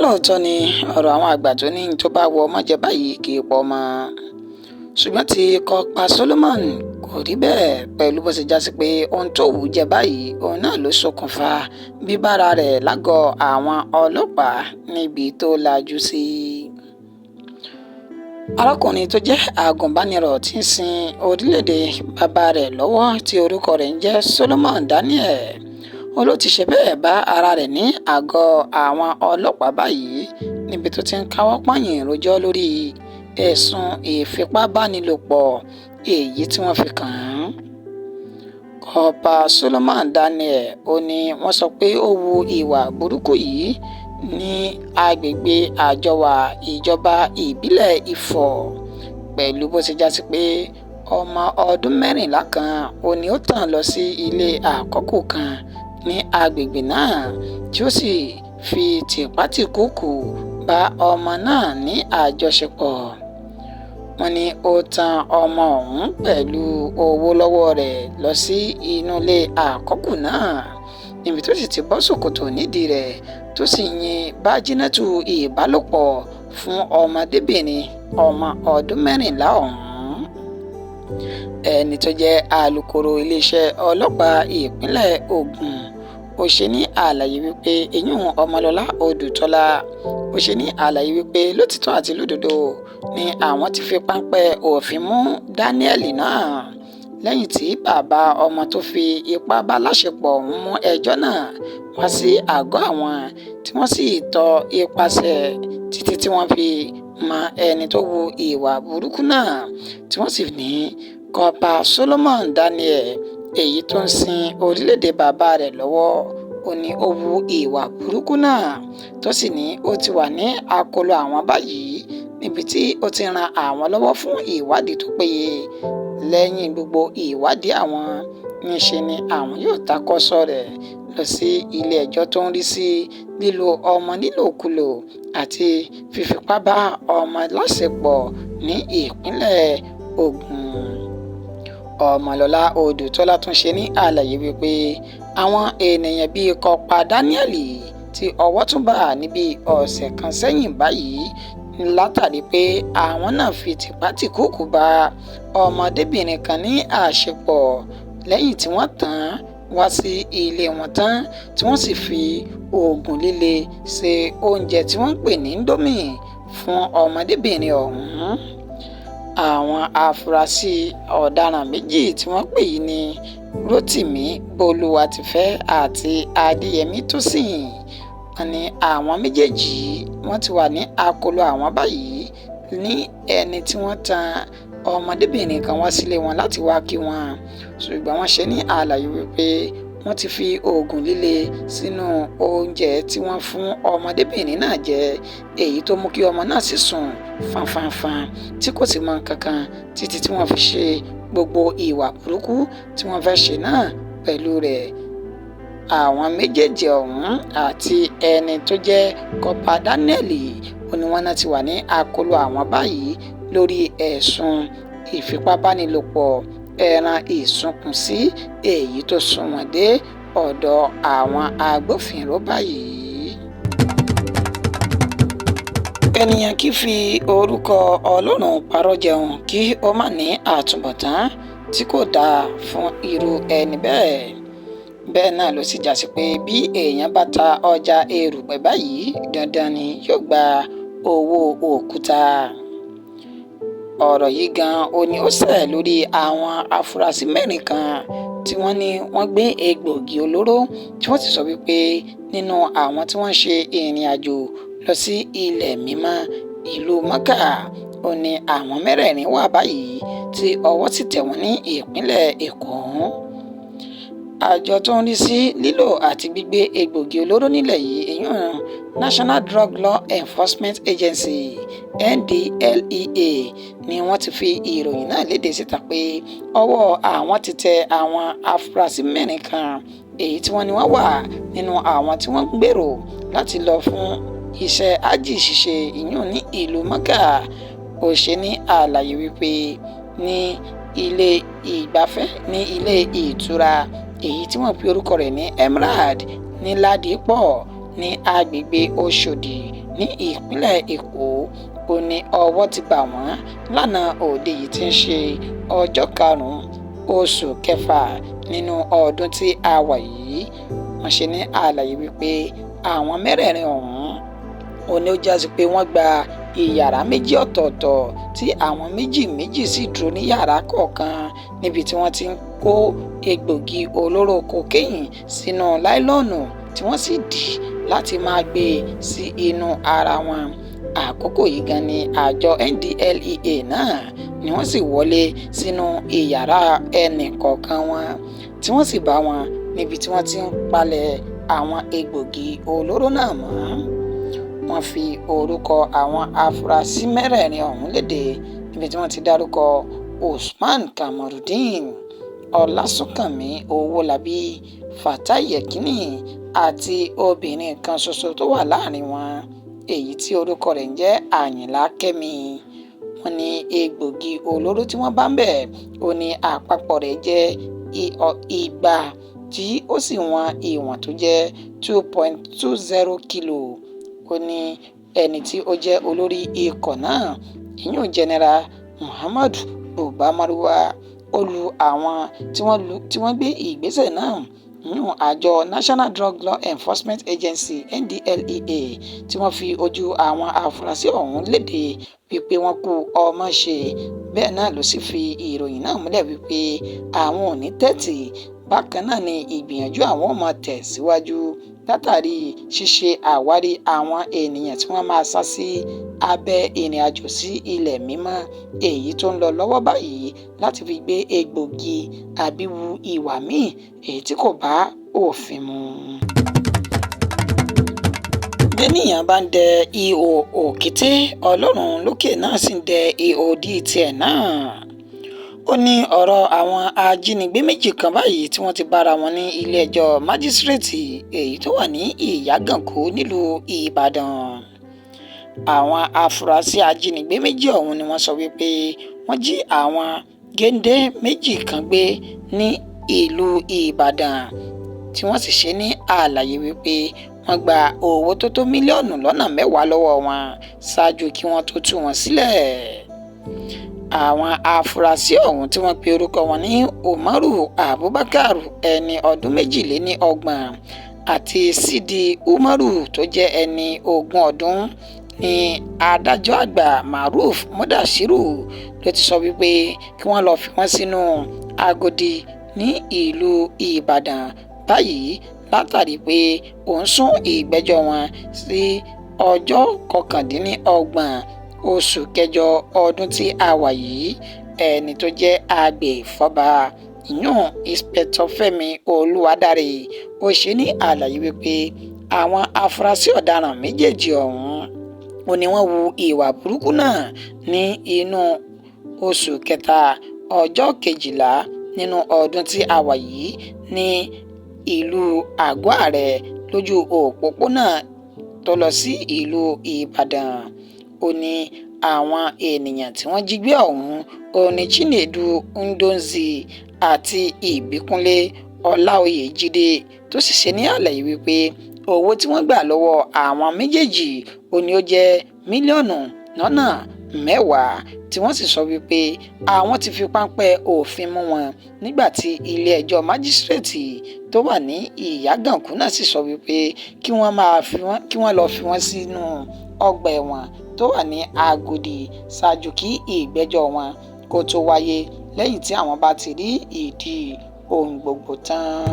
lóòótọ́ ni ọ̀rọ̀ àwọn àgbà tó ní tó bá wọ ọmọ jẹ báyìí kì í pọ̀ mọ́, ṣùgbọ́n tí Kọ́pà Solomon kò rí bẹ́ẹ̀ pẹ̀lú bó ṣe já sí pé ohun tó wù ú jẹ báyìí òun náà ló ṣokùnfà bíbára rẹ̀ lágọ̀ọ́ àwọn ọlọ́pàá níbi tó lajú sí. Arákùnrin tó jẹ́ agùnbánirọ̀ tí ń sin orílẹ̀-èdè bàbá rẹ̀ lọ́wọ́ tí orúkọ rẹ̀ ń jẹ́ Solomon Daniel ó ló ti ṣe bẹ́ẹ̀ bá ara rẹ̀ ní àgọ́ àwọn ọlọ́pàá báyìí níbi tó ti ń káwọ́ pọ̀nyìn rojọ́ lórí ẹ̀sùn ìfipábánilòpọ̀ èyí tí wọ́n fi kàn án. Kọ́pà Solomon Daniel ó ní wọ́n sọ pé ó wu ìwà burúkú yìí ní agbègbè àjọwà ìjọba ìbílẹ̀ Ifọ̀ pẹ̀lú bó ṣe já sí pé ọmọ ọdún 14 kan ó ní ó tàn lọ sí ilé àkọ́kù kan ní agbègbè náà tí ó sì fi tìpátìkúùkù bá ọmọ náà ní àjọṣepọ̀. Wọ́n ní ó tan ọmọ ọ̀hún pẹ̀lú owó lọ́wọ́ rẹ̀ lọ sí inú ilé àkọ́kù náà níbi tó sì ti bọ́ ṣòkòtò nídìí rẹ̀ tó sì yin bájínátù ìbálòpọ̀ fún ọmọdébìnrin ọmọ ọdún 14 ọ̀hún. Ẹni tó jẹ́ alukoro iléeṣẹ́ ọlọ́pàá ìpínlẹ̀ Ògùn ó ṣe ní àlàyé wípé eyín Ọmọlọ́lá Odùtọ́lá ó ṣe ní àlàyé wípé lótìtọ́ àti lódodo ni àwọn ti fi páńpẹ́ òfin mú Daniel náà lẹ́yìn tí bàbá ọmọ tó fi ipá bá láṣepọ̀ ń mú ẹjọ́ náà wá sí àgọ́ àwọn tí wọ́n sì tọ ipasẹ̀ títí tí wọ́n fi mọ ẹni tó wu ìwà burúkú náà tí wọ́n sì ní Kọ́pà Solomon Daniel èyí tó ń sin orílẹ̀-èdè bàbá rẹ̀ lọ́wọ́ ó ní ó wu ìwà burúkú náà tó sì ní ó ti wà ní àkóló àwọn báyìí níbi tí ó ti ran àwọn lọ́wọ́ fún ìwádìí tó péye. Lẹ́yìn gbogbo ìwádìí àwọn níṣe ni àwọn yóò takọ́sọ rẹ̀ lọ sí ilé ẹjọ́ tó ń rí sí lílo ọmọ nílòkulò àti fífipá bá ọmọ láṣepọ̀ ní ìpínlẹ̀ Ògùn. Ọmọlọ́lá Odùtọ́lá tún ṣe ní àlàyé wípé àwọn ènìyàn bíi Kọ́pà Daniel tí ọwọ́ tún bà níbi ọ̀sẹ̀ kan sẹ́yìn báyìí látàrí pé àwọn náà fi tìpátìkúùkù bá ọmọdébìnrin kan ní àṣepọ̀ lẹ́yìn tí wọ́n tàn án wá sí ilé wọn tán tí wọ́n sì fi oògùn líle ṣe oúnjẹ tí wọ́n ń pè ní Indomie fún ọmọdébìnrin ọ̀hún. Àwọn afurasí ọ̀daràn méjì tí wọ́n pè yìí ní Rótìmí Bolúwatifẹ́ àti Adéyẹmí Tósìn. Wọ́n ní àwọn méjèèjì wọ́n ti wà ní àkóló àwọn báyìí ní ẹni tí wọ́n tan ọmọdébìnrin kan wá sílé wọn láti wá kí wọn ṣùgbọ́n wọ́n ṣe ní àlàyé wípé wọ́n ti fi oògùn líle sínú oúnjẹ tí wọ́n fún ọmọdébìnrin náà jẹ èyí tó mú kí ọmọ náà sì sùn fanfanfan tí kò sì mọ kankan títí tí wọ́n fi ṣe gbogbo ìwà burúkú tí wọ́n fẹ́ ṣe náà pẹ̀lú rẹ̀. Àwọn méjèèjì ọ̀hún àti ẹni tó jẹ́ Kọ́pà Daniel ó ní wọ́n náà ti wà ní àkóló àwọn báyìí lórí ẹ̀sùn ìfipábánilòpọ̀ ẹran ìsúnkùnsí èyí tó sún wọn dé ọ̀dọ̀ àwọn agbófinró báyìí. Ènìyàn kì í fi orúkọ Ọlọ́run parọ́ jẹun kí ó má ní àtúbọ̀tán tí kò dáa fún irú ẹni bẹ́ẹ̀. Bẹ́ẹ̀ náà ló sì já sí pé bí èèyàn bá ta ọjà erùpẹ̀ báyìí dandan ni yóò gba owó òkúta. Ọ̀rọ̀ yìí gan ó ní ó ṣẹ̀ lórí àwọn afurasí 4 kan tí wọ́n ní wọ́n gbé egbògi olóró tí wọ́n sì sọ wípé nínú àwọn tí wọ́n ṣe ìrìn àjò lọ sí ilẹ̀ mímọ́ ìlú Mọ́kà ó ní àwọn 4 wà báyìí tí ọwọ́ sì tẹ̀ wọ́n ní ìpínlẹ̀ Èkó. Àjọ tó ń rí sí lílò àti gbígbé egbògi olóró nílẹ̀ yìí èyàn National Drug Law Enforcement Agency NDLEA ni wọ́n ti fi ìròyìn náà léde síta pé ọwọ́ àwọn ti tẹ àwọn afurasí 4 kan èyí tí wọ́n ní wọ́n wà nínú àwọn tí wọ́n gbèrò láti lọ fún iṣẹ́ ájì ṣíṣe ìyún ní ìlú Mọ́kà. Ó ṣe ní àlàyé wípé ní ilé ìgbafẹ́ ní ilé ìtura èyí tí wọ́n pe orúkọ rẹ̀ ní Emerald ní Ládìpọ̀ ní agbègbè Òṣòdì ní ìpínlẹ̀ Èkó ó ní ọwọ́ ti bà wọ́n lánàá òde yìí tí ń ṣe ọjọ́ 5 oṣù kẹfà nínú ọdún tí a wà yìí. Wọ́n ṣe ní àlàyé wípé àwọn mẹ́rẹ̀ẹ̀rin ọ̀hún ó ní ó jásí pé wọ́n gba ìyàrá méjì ọ̀tọ̀ọ̀tọ̀ tí àwọn méjì sì dúró ní yàrá kọ̀ọ̀kan níbi tí wọ́n ti ń kó egbògi olóró kokéyìn sínú láìlọ́ọ̀nù tí wọ́n sì dì láti máa gbé e sí inú ara wọn. Àkókò yìí gan ni àjọ NDLEA náà ni wọ́n sì wọlé sínú ìyàrá ẹnì kọ̀ọ̀kan wọn tí wọ́n sì bá wọn níbi tí wọ́n ti ń palẹ̀ àwọn egbògi olóró náà mọ́. Wọ́n fi orúkọ àwọn afurasí mẹ́rẹ̀ẹ̀rin ọ̀hún léde níbi tí wọ́n ti dárúkọ Usman Kamarudeen, Ọlásùnkànmí Owólabí, Fatai Yekini àti obìnrin kan ṣoṣo tó wà láàrin wọn èyí tí orúkọ rẹ̀ ń jẹ́ Àyìnlá Kẹ́mi. Wọ́n ní egbògi olóró tí wọ́n bá ń bẹ̀ ó ní àpapọ̀ rẹ̀ jẹ́ 200 tí ó sì wọn ìwọ̀n tó jẹ́ 2.20 kilo. Ó ní ẹni tí ó jẹ́ olórí ikọ̀ náà ìyún General Muhammadu Buba Marwa ó lu àwọn tí wọ́n gbé ìgbésẹ̀ náà ìyún àjọ National Drug Law Enforcement Agency NDLEA tí wọ́n fi ojú àwọn afurasí ọ̀hún léde wípé wọ́n kú ọmọ ṣe. Bẹ́ẹ̀ náà ló sì fi ìròyìn náà múlẹ̀ wípé àwọn ò ní tẹ́tí. Bákan náà ni ìgbìyànjú àwọn máa tẹ̀síwájú látàrí ṣíṣe àwárí àwọn ènìyàn tí wọ́n máa sá sí abẹ́ ìrìn àjò sí ilẹ̀ mímọ́ èyí tó ń lọ lọ́wọ́ báyìí láti fi gbé egbògi àbíwu ìwà míì èyí tí kò bá òfin mu. Bẹ́nìyàn bá ń dẹ ihò òkété, Ọlọ́run lókè náà sì ń dẹ ihò dí tiẹ̀ náà. Ó ní ọ̀rọ̀ àwọn ajínigbé méjì kan báyìí tí wọ́n ti bára wọn ní ilé-ẹjọ́ májísírèètì èyí tó wà ní Ìyágànkú nílùú Ìbàdàn. Àwọn afurasí ajínigbé méjì ọ̀hún ni wọ́n sọ wípé wọ́n jí àwọn géńdé méjì kan gbé ní ìlú Ìbàdàn tí wọ́n sì ṣe ní àlàyé wípé wọ́n gba owó tó tó mílíọ̀nù lọ́nà 10 lọ́wọ́ wọn ṣáájú kí wọ́n tó tú wọn sílẹ̀. Àwọn afurasí ọ̀hún tí wọ́n pe orúkọ wọn ní Umaru Abubakar ẹni ọdún 32 àti Sidi Umaru tó jẹ́ ẹni 20 ọdún ni adájọ́ àgbà Maruf Mudashiru ló ti sọ wípé kí wọ́n lọ fi wọ́n sínú Agodi ní ìlú Ìbàdàn báyìí látàrí pé òun sún ìgbẹ́jọ́ wọn sí ọjọ́ 29 oṣù kẹjọ ọdún tí a wà yìí. Ẹni tó jẹ́ agbèfọ́ba ìyún Inspector Fẹ́mi Olúwadáre ó ṣe ní àlàyé wípé àwọn afurasí ọ̀daràn méjèèjì ọ̀hún ó ní wọ́n hu ìwà burúkú náà ní inú oṣù kẹta ọjọ́ 12 nínú ọdún tí a wà yìí ní ìlú Àgọ́ Àrẹ lójú òpópónà tó lọ sí ìlú Ìbàdàn. Ó ní àwọn ènìyàn tí wọ́n jí gbé ọ̀hún ó ní Chinedu Ndonzi àti Ìbíkúnlé Ọláoyèjídé tó sì ṣe ní àlàyé wípé owó tí wọ́n gbà lọ́wọ́ àwọn méjèèjì ó ní ó jẹ́ mílíọ̀nù lọ́nà 10 tí wọ́n sì sọ wípé àwọn ti fi páńpẹ́ òfin mú wọn nígbà tí ilé-ẹjọ́ májísírèètì tó wà ní Ìyágànkú náà sì sọ wípé kí wọ́n lọ fi wọ́n sínú ọgbà ẹ̀wọ̀n tó wà ní Agodi ṣáájú kí ìgbẹ́jọ́ wọn kó tó wáyé lẹ́yìn tí àwọn bá ti rí ìdí ohun gbogbo tán.